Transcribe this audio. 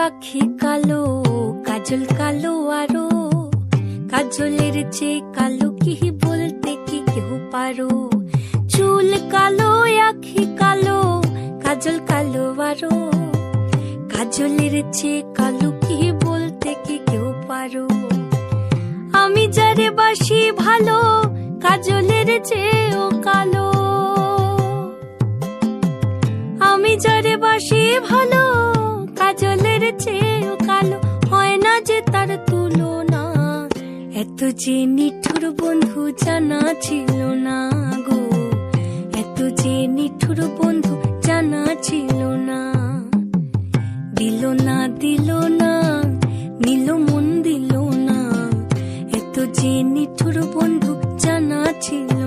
আখি কালো, কাজল কালো আরো, কাজলের চেয়ে কালো কি বলতে কি কেউ পারো। চুল কালো, আখি কালো, কাজল কালো আরো, কাজলের চেয়ে কালো কি বলতে কি কেউ পারো। আমি যারে বাসি ভালো, কাজলের চেয়েও কালো। আমি যারে বাসি ভালো, কাজলের চেয়েও কালো, হয় না যে তার তুলনা। এত যে নিঠুর বন্ধু জানা ছিল না গো, এত যে নিঠুর বন্ধু জানা ছিল না। দিল না দিল না, নিল মন দিল না, এত যে নিঠুর বন্ধু জানা ছিল